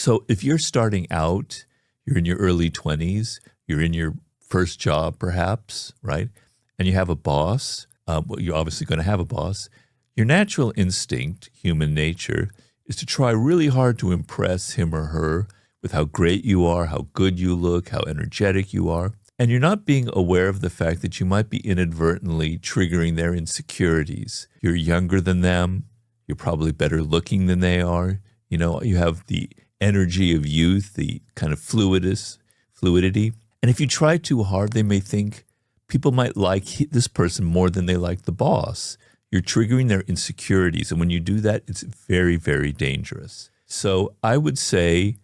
So if you're starting out, you're in your early 20s, you're in your first job perhaps, right? And you have a boss, well, you're obviously going to have a boss. Your natural instinct, human nature, is to try really hard to impress him or her with how great you are, how good you look, how energetic you are. And you're not being aware of the fact that you might be inadvertently triggering their insecurities. You're younger than them. You're probably better looking than they are. You know, you have the energy of youth, the kind of fluidity. And if you try too hard, they may think people might like this person more than they like the boss. You're triggering their insecurities. And when you do that, it's very, very dangerous. So I would say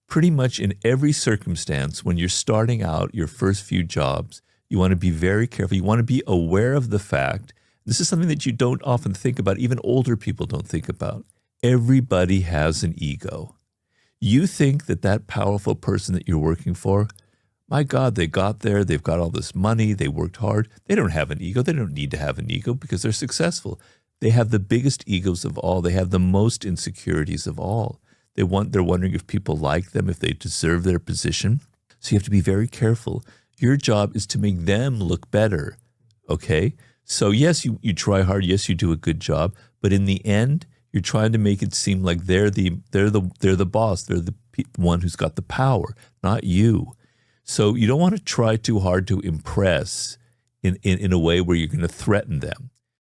pretty much in every circumstance, when you're starting out your first few jobs, you want to be very careful. You want to be aware of the fact, this is something that you don't often think about, even older people don't think about. Everybody has an ego. You think that that powerful person that you're working for, my God, they got there, they've got all this money, they worked hard. They don't have an ego. They don't need to have an ego because they're successful. They have the biggest egos of all. They have the most insecurities of all. They're wondering if people like them, if they deserve their position. So you have to be very careful. Your job is to make them look better, okay? So yes, you try hard. Yes, you do a good job. But in the end, you're trying to make it seem like they're the boss. They're the one who's got the power, not you. So you don't want to try too hard to impress in a way where you're going to threaten them.